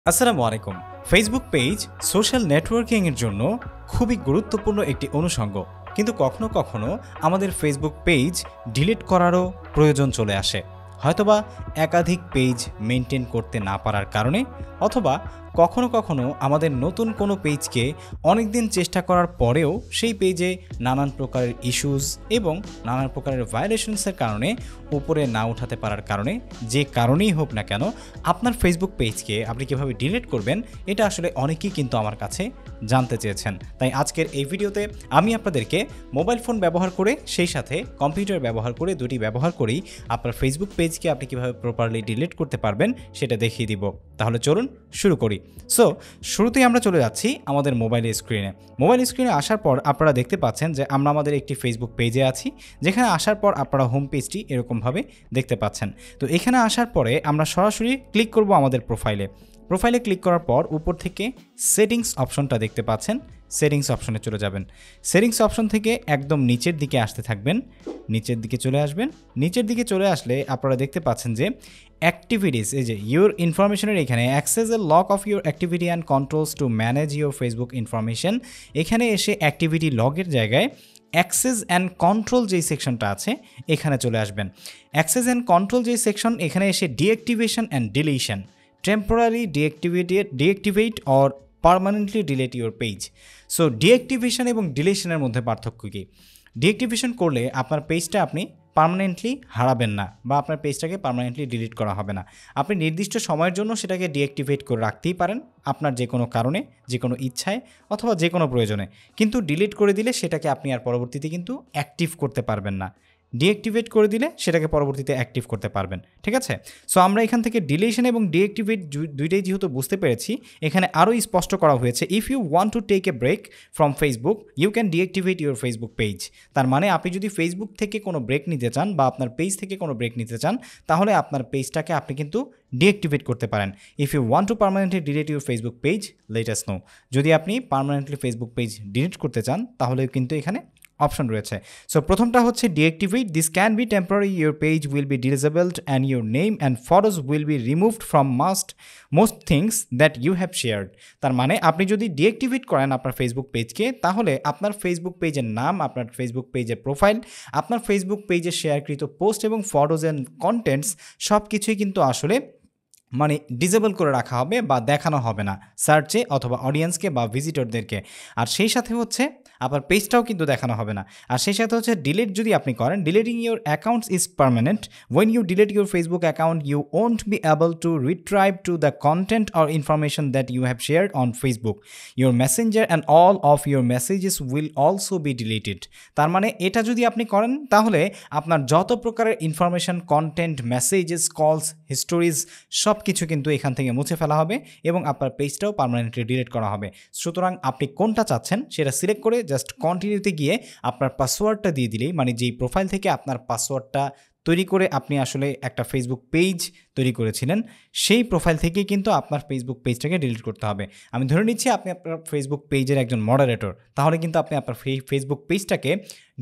আসসালামু আলাইকুম। Facebook page social networking এর জন্য খুবই গুরুত্বপূর্ণ একটি অনুষঙ্গ, কিন্তু কখনো কখনো আমাদের ফেসবুক পেজ ডিলিট করারও প্রয়োজন চলে আসে, হয়তোবা একাধিক পেজ মেনটেন করতে না পারার কারণে, অথবা কখনো কখনো আমাদের নতুন কোনো পেজকে অনেকদিন চেষ্টা করার পরেও সেই পেজে নানান প্রকারের ইস্যুস এবং নানান প্রকারের ভায়োলেশনসের কারণে উপরে না উঠাতে পারার কারণে, যে কারণেই হোক না কেন আপনার ফেসবুক পেজকে আপনি কীভাবে ডিলিট করবেন, এটা আসলে অনেকেই কিন্তু আমার কাছে জানতে চেয়েছেন। তাই আজকের এই ভিডিওতে আমি আপনাদেরকে মোবাইল ফোন ব্যবহার করে সেই সাথে কম্পিউটার ব্যবহার করে দুটি ব্যবহার করেই আপনার ফেসবুক পেজকে আপনি কীভাবে প্রপারলি ডিলিট করতে পারবেন সেটা দেখিয়ে দিব। তাহলে চলুন শুরু করি। সো শুরুতেই আমরা চলে যাচ্ছি আমাদের মোবাইলের স্ক্রিনে। মোবাইল স্ক্রিনে আসার পর আপনারা দেখতে পাচ্ছেন যে আমরা আমাদের একটি ফেসবুক পেজে আছি, যেখানে আসার পর আপনারা হোম পেজটি এরকমভাবে দেখতে পাচ্ছেন। তো এখানে আসার পরে আমরা সরাসরি ক্লিক করব আমাদের প্রোফাইলে ক্লিক করার পর উপর থেকে সেটিংস অপশনটা দেখতে পাচ্ছেন, সেটিংস অপশনে চলে যাবেন। সেটিংস অপশন থেকে একদম নিচের দিকে আসতে থাকবেন, নিচের দিকে চলে আসবেন। নিচের দিকে চলে আসলে আপনারা দেখতে পাচ্ছেন যে অ্যাক্টিভিটিস, এই যে ইউর ইনফরমেশনের এখানে access A lock of your activity and controls to manage your Facebook information, এখানে এসে অ্যাক্টিভিটি লগের জায়গায় অ্যাক্সেস অ্যান্ড কন্ট্রোল যেই সেকশনটা আছে এখানে চলে আসবেন। অ্যাক্সেস অ্যান্ড কন্ট্রোল যেই সেকশন, এখানে এসে deactivation and deletion, temporary deactivate or permanently delete your page. So deactivation এবং ডিলিশনের মধ্যে পার্থক্য কী? ডিঅ্যাক্টিভেশন করলে আপনার পেজটা আপনি পার্মানেন্টলি হারাবেন না, বা আপনার পেজটাকে পার্মানেন্টলি ডিলিট করা হবে না। আপনি নির্দিষ্ট সময়ের জন্য সেটাকে ডিঅ্যাক্টিভেট করে রাখতেই পারেন আপনার যে কোনো কারণে, যে কোনো ইচ্ছায় অথবা যে কোনো প্রয়োজনে, কিন্তু ডিলিট করে দিলে সেটাকে আপনি আর পরবর্তীতে কিন্তু অ্যাক্টিভ করতে পারবেন না। ডিঅ্যাক্টিভেট করে দিলে সেটাকে পরবর্তীতে অ্যাক্টিভ করতে পারবেন, ঠিক আছে? সো আমরা এখান থেকে ডিলিশন এবং ডিঅ্যাক্টিভেট দুইটাই যেহেতু বুঝতে পেরেছি, এখানে আরও স্পষ্ট করা হয়েছে, if you want to take a break from Facebook you can deactivate your Facebook page. তার মানে আপনি যদি ফেসবুক থেকে কোনো ব্রেক নিতে চান বা আপনার পেজ থেকে কোনো ব্রেক নিতে চান, তাহলে আপনার পেজটাকে আপনি কিন্তু ডিঅ্যাক্টিভেট করতে পারেন। If you want to permanently delete your Facebook page let us know. যদি আপনি পার্মানেন্টলি ফেসবুক পেজ ডিলিট করতে চান তাহলে কিন্তু এখানে অপশন রয়েছে। সো প্রথমটা হচ্ছে deactivate, this can be temporary, your page will be disabled and your name and photos will be removed from most things that you have shared. তার মানে আপনি যদি ডিঅ্যাক্টিভেট করেন আপনার ফেসবুক পেজকে, তাহলে আপনার ফেসবুক পেজের নাম, আপনার ফেসবুক পেজের প্রোফাইল, আপনার ফেসবুক পেজে শেয়ারকৃত পোস্ট এবং ফটোজ অ্যান্ড কন্টেন্টস সব কিছুই কিন্তু আসলে মানে ডিসেবল করে রাখা হবে বা দেখানো হবে না সার্চে অথবা অডিয়েন্সকে বা ভিজিটরদেরকে। আর সেই সাথে হচ্ছে আপনার পেজটাও কিন্তু দেখানো হবে না। আর সেই সাথে হচ্ছে ডিলিট যদি আপনি করেন, deleting your accounts is permanent. When you delete your Facebook account you won't be able to retrieve to the content or information that you have shared on Facebook. Your messenger and all of your messages will also be deleted. তার মানে এটা যদি আপনি করেন তাহলে আপনার যত প্রকারের ইনফরমেশন, কন্টেন্ট, মেসেজেস, কলস, হিস্টোরিজ সব কিছু কিন্তু এখান থেকে মুছে ফেলা হবে এবং আপনার পেজটাও পার্মানেন্টলি ডিলিট করা হবে। সুতরাং আপনি কোনটা চাচ্ছেন সেটা সিলেক্ট করে জাস্ট কন্টিনিউতে গিয়ে আপনার পাসওয়ার্ডটা দিয়ে দিলেই, মানে যেই প্রোফাইল থেকে আপনার পাসওয়ার্ডটা তৈরি করে আপনি আসলে একটা ফেসবুক পেজ তৈরি করেছিলেন, সেই প্রোফাইল থেকেই কিন্তু আপনার ফেসবুক পেজটাকে ডিলিট করতে হবে। আমি ধরে নিচ্ছি আপনি আপনার ফেসবুক পেজের একজন মডারেটর, তাহলে কিন্তু আপনি আপনার ফেসবুক পেজটাকে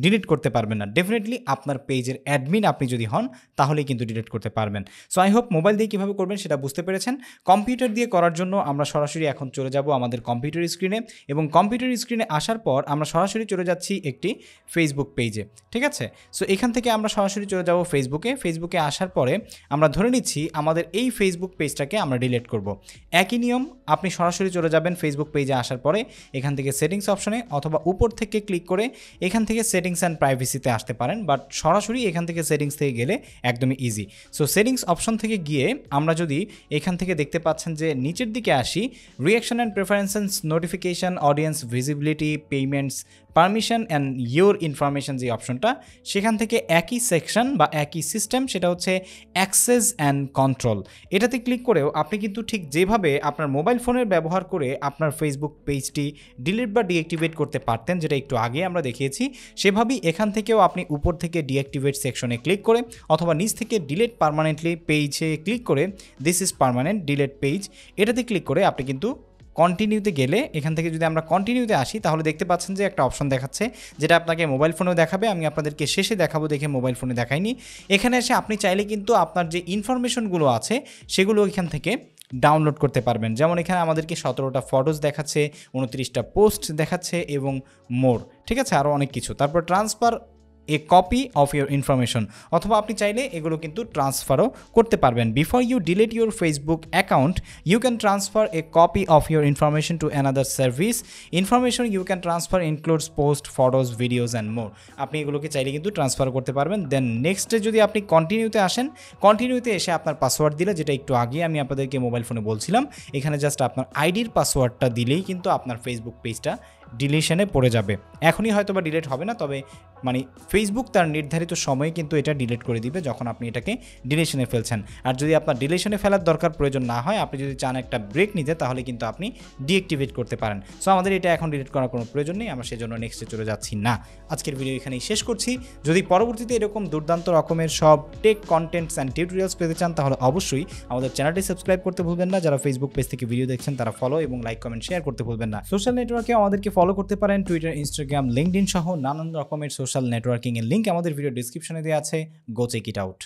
ডিলিট করতে পারবেন না। ডেফিনেটলি আপনার পেজের অ্যাডমিন আপনি যদি হন তাহলেই কিন্তু ডিলিট করতে পারবেন। সো আই হোপ মোবাইল দিয়ে কীভাবে করবেন সেটা বুঝতে পেরেছেন। কম্পিউটার দিয়ে করার জন্য আমরা সরাসরি এখন চলে যাব আমাদের কম্পিউটার স্ক্রিনে, এবং কম্পিউটার স্ক্রিনে আসার পর আমরা সরাসরি চলে যাচ্ছি একটি ফেসবুক পেজে, ঠিক আছে? সো এখান থেকে আমরা সরাসরি চলে যাব ফেসবুকে আসার পরে আমরা ধরে নিচ্ছি আমাদের এই ফেসবুক পেজটাকে আমরা ডিলিট করব। একই নিয়ম, আপনি সরাসরি চলে যাবেন ফেসবুক পেজে আসার পরে এখান থেকে সেটিংস অপশনে, অথবা উপর থেকে ক্লিক করে এখান থেকে সেটিংস অ্যান্ড প্রাইভেসিতে আসতে পারেন, বাট সরাসরি এখান থেকে সেটিংস থেকে গেলে একদমই ইজি। সো সেটিংস অপশন থেকে গিয়ে আমরা যদি এখান থেকে দেখতে পাচ্ছেন যে নিচের দিকে আসি, reaction and preferences, notification, audience visibility, payments, permission and your information যে অপশনটা, সেখান থেকে একই সেকশন বা একই সিস্টেম, সেটা হচ্ছে অ্যাক্সেস অ্যান্ড কন্ট্রোল। এটাতে ক্লিক করেও আপনি কিন্তু ঠিক যেভাবে আপনার মোবাইল ফোনের ব্যবহার করে আপনার ফেসবুক পেজটি ডিলিট বা ডিঅ্যাক্টিভেট করতে পারতেন, যেটা একটু আগে আমরা দেখিয়েছি, সেভাবেই এখান থেকেও আপনি উপর থেকে ডিঅ্যাক্টিভেট সেকশনে ক্লিক করে অথবা নিচ থেকে ডিলিট পারমানেন্টলি পেজে ক্লিক করে this is permanent delete page, এটাতে ক্লিক করে আপনি কিন্তু কন্টিনিউতে গেলে, এখান থেকে যদি আমরা কন্টিনিউতে আসি তাহলে দেখতে পাচ্ছেন যে একটা অপশন দেখাচ্ছে, যেটা আপনাকে মোবাইল ফোনেও দেখাবে। আমি আপনাদেরকে শেষে দেখাবো দেখে মোবাইল ফোনে দেখাইনি। এখানে এসে আপনি চাইলে কিন্তু আপনার যে ইনফরমেশনগুলো আছে সেগুলো এখান থেকে ডাউনলোড করতে পারবেন। যেমন এখানে আমাদেরকে 17টা ফটোস দেখাচ্ছে, 29টা পোস্ট দেখাচ্ছে এবং মোর, ঠিক আছে, আরও অনেক কিছু। তারপর transfer a copy of your information, অথবা আপনি চাইলে এগুলো কিন্তু ট্রান্সফারও করতে পারবেন। Before you delete your Facebook account you can transfer a copy of your information to another service. Information you can transfer includes post, photos, videos and more. আপনি এগুলোকে চাইলে কিন্তু ট্রান্সফার করতে পারবেন। দেন নেক্সটে যদি আপনি কন্টিনিউতে আসেন, কন্টিনিউতে এসে আপনার পাসওয়ার্ড দিলে, যেটা একটু আগে আমি আপনাদেরকে মোবাইল ফোনে বলছিলাম, এখানে জাস্ট আপনার আইডির পাসওয়ার্ডটা দিলেই কিন্তু আপনার ফেসবুক পেজটা ডিলিশনে পড়ে যাবে। এখনই হয়তো বা ডিলিট হবে না, তবে মানে ফেসবুক তার নির্ধারিত সময়ে কিন্তু এটা ডিলিট করে দিবে যখন আপনি এটাকে ডিলিশনে ফেলছেন। আর যদি আপনার ডিলিশনে ফেলার দরকার প্রয়োজন না হয়, আপনি যদি চান একটা ব্রেক নিতে, তাহলে কিন্তু আপনি ডিঅ্যাক্টিভেট করতে পারেন। সো আমাদের এটা এখন ডিলিট করার কোনো প্রয়োজন নেই, আমরা সেজন্য নেক্সটে চলে যাচ্ছি না। আজকের ভিডিও এখানেই শেষ করছি। যদি পরবর্তীতে এরকম দুর্দান্ত রকমের সব টেক কন্টেন্টস অ্যান্ড টিউটোরিয়ালস পেতে চান, তাহলে অবশ্যই আমাদের চ্যানেলটি সাবস্ক্রাইব করতে ভুলবেন না। যারা ফেসবুক পেজ থেকে ভিডিও দেখছেন তারা ফলো এবং লাইক, কমেন্ট, শেয়ার করতে ভুলবেন না। সোশ্যাল নেটওয়ার্কে আমাদেরকে ফলো করতে পারেন, টুইটার, ইনস্টাগ্রাম, লিঙ্কডইন সহ নানান রকমের সোশ্যাল নেটওয়ার্কিং এর লিঙ্ক আমাদের ভিডিও ডেসক্রিপশনে দেওয়া আছে। Go check it out.